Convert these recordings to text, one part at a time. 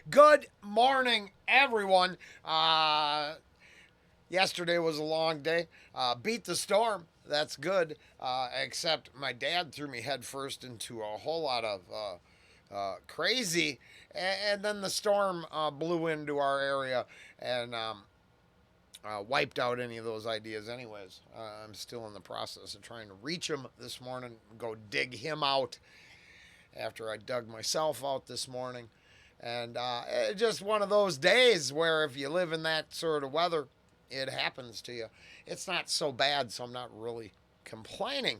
Good morning, everyone. Yesterday was a long day. Beat the storm. That's good. Except my dad threw me headfirst into a whole lot of crazy, and then the storm blew into our area and wiped out any of those ideas. Anyways, I'm still in the process of trying to reach him this morning. Go dig him out after I dug myself out this morning. And it's just one of those days where if you live in that sort of weather, it happens to you. It's not so bad, so I'm not really complaining.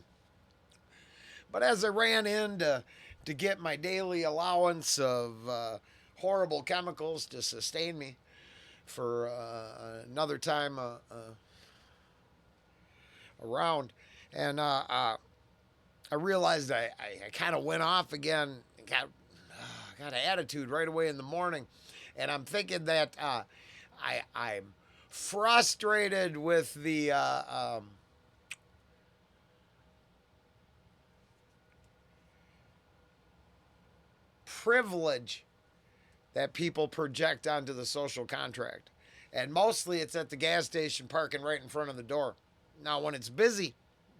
But as I ran in to get my daily allowance of horrible chemicals to sustain me for another time around, and I realized I kind of went off again, got an attitude right away in the morning, and I'm thinking that I'm frustrated with the privilege that people project onto the social contract, and mostly it's at the gas station parking right in front of the door. Now, when it's busy,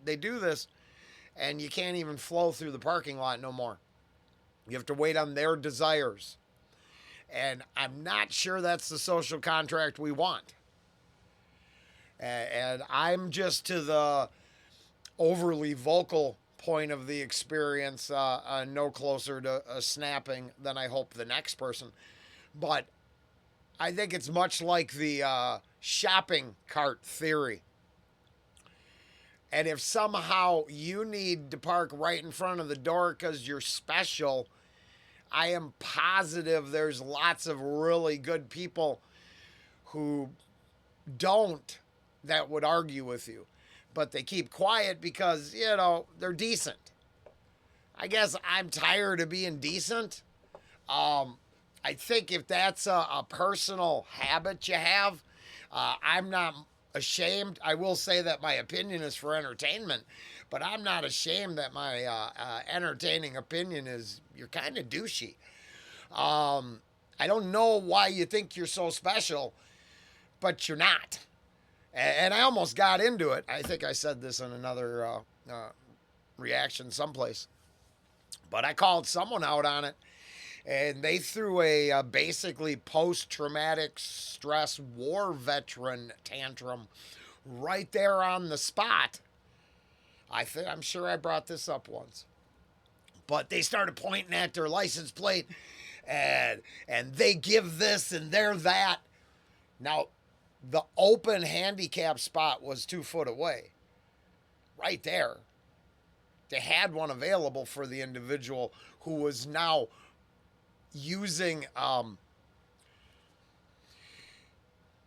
they do this, and you can't even flow through the parking lot no more. You have to wait on their desires. And I'm not sure that's the social contract we want. And I'm just to the overly vocal point of the experience, no closer to snapping than I hope the next person. But I think it's much like the shopping cart theory. And if somehow you need to park right in front of the door because you're special, I am positive there's lots of really good people who don't that would argue with you. But they keep quiet because, they're decent. I guess I'm tired of being decent. I think if that's a personal habit you have, I'm not ashamed. I will say that my opinion is for entertainment, but I'm not ashamed that my entertaining opinion is you're kind of douchey. I don't know why you think you're so special, but you're not. And I almost got into it. I think I said this in another reaction someplace, but I called someone out on it, and they threw a basically post-traumatic stress war veteran tantrum right there on the spot. I'm sure I brought this up once, but they started pointing at their license plate, and they give this and they're that. Now, the open handicap spot was 2 foot away, right there. They had one available for the individual who was now using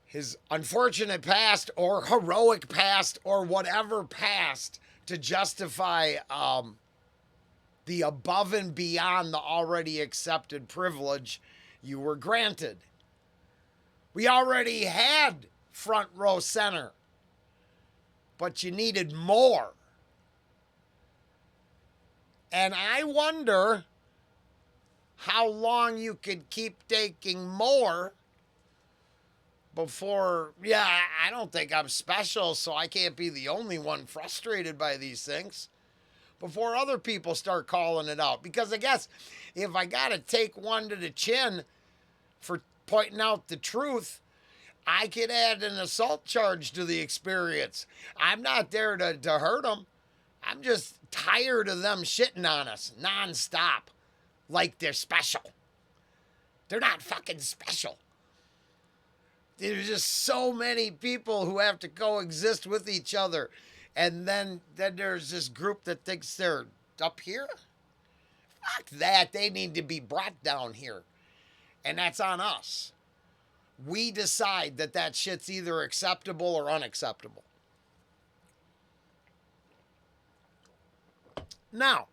his unfortunate past or heroic past or whatever past to justify the above and beyond the already accepted privilege you were granted. We already had front row center, but you needed more. And I wonder how long you could keep taking more before, I don't think I'm special, so I can't be the only one frustrated by these things, before other people start calling it out. Because I guess if I got to take one to the chin for pointing out the truth, I could add an assault charge to the experience. I'm not there to hurt them. I'm just tired of them shitting on us nonstop like they're special. They're not fucking special. There's just so many people who have to coexist with each other. And then there's this group that thinks they're up here. Fuck that. They need to be brought down here. And that's on us. We decide that shit's either acceptable or unacceptable. Now,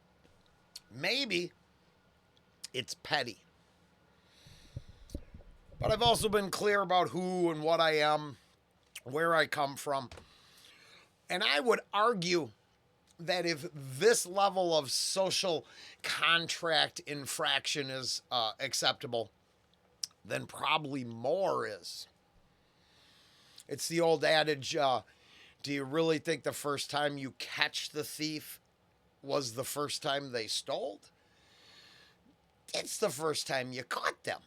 maybe it's petty. But I've also been clear about who and what I am, where I come from. And I would argue that if this level of social contract infraction is acceptable, then probably more is. It's the old adage, do you really think the first time you catch the thief was the first time they stole? It's the first time you caught them.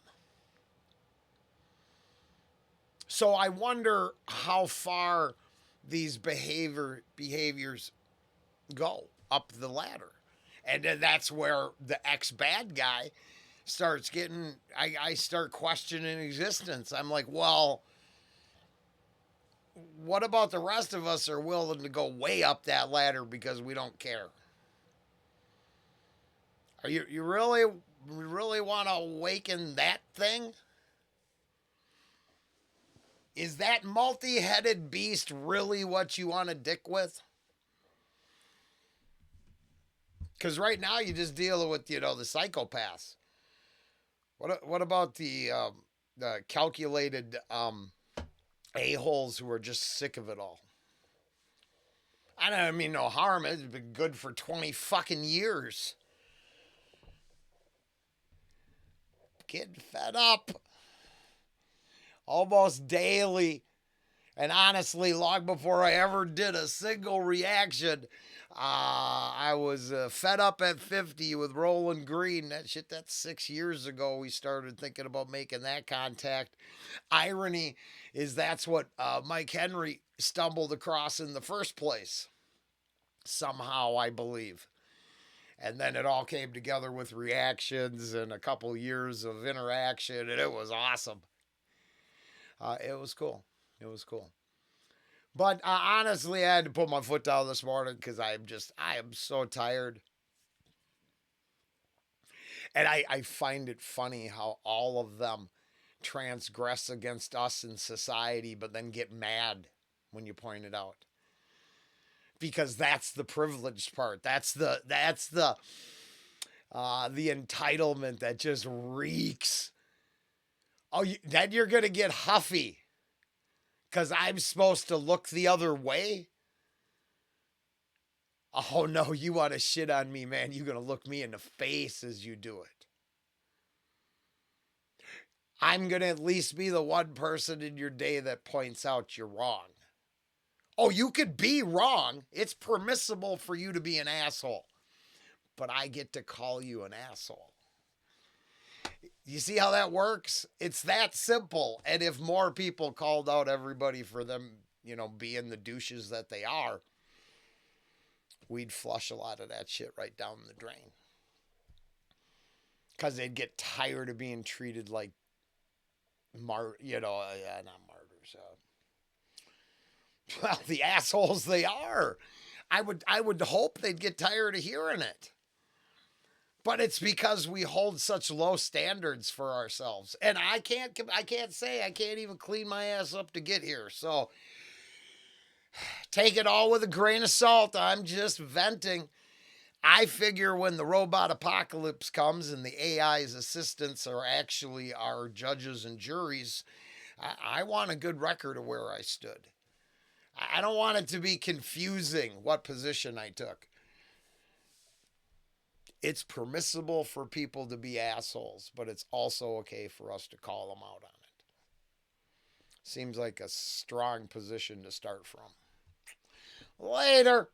So I wonder how far these behaviors go up the ladder. And then that's where the ex bad guy starts getting, I start questioning existence. I'm like, well, what about the rest of us are willing to go way up that ladder because we don't care? Are you really want to awaken that thing? Is that multi-headed beast really what you want to dick with? Because right now you just deal with the psychopaths. What about the calculated a holes who are just sick of it all? I don't mean no harm. It's been good for 20 fucking years. Getting fed up almost daily. And honestly, long before I ever did a single reaction, I was fed up at 50 with Rollen Green. That's 6 years ago we started thinking about making that contact. Irony is that's what Mike Henry stumbled across in the first place. Somehow, I believe. And then it all came together with reactions and a couple years of interaction, and it was awesome. It was cool. It was cool. But honestly, I had to put my foot down this morning because I am so tired. And I find it funny how all of them transgress against us in society, but then get mad when you point it out. Because that's the privileged part. That's the entitlement that just reeks. Oh, then you're gonna get huffy because I'm supposed to look the other way. Oh no, you want to shit on me, man? You're gonna look me in the face as you do it. I'm gonna at least be the one person in your day that points out you're wrong. Oh, you could be wrong. It's permissible for you to be an asshole. But I get to call you an asshole. You see how that works? It's that simple. And if more people called out everybody for them, being the douches that they are, we'd flush a lot of that shit right down the drain. Because they'd get tired of being treated like, not martyrs. Well, the assholes they are. I would hope they'd get tired of hearing it. But it's because we hold such low standards for ourselves. And I can't even clean my ass up to get here. So take it all with a grain of salt. I'm just venting. I figure when the robot apocalypse comes and the AI's assistants are actually our judges and juries, I want a good record of where I stood. I don't want it to be confusing what position I took. It's permissible for people to be assholes, but it's also okay for us to call them out on it. Seems like a strong position to start from. Later.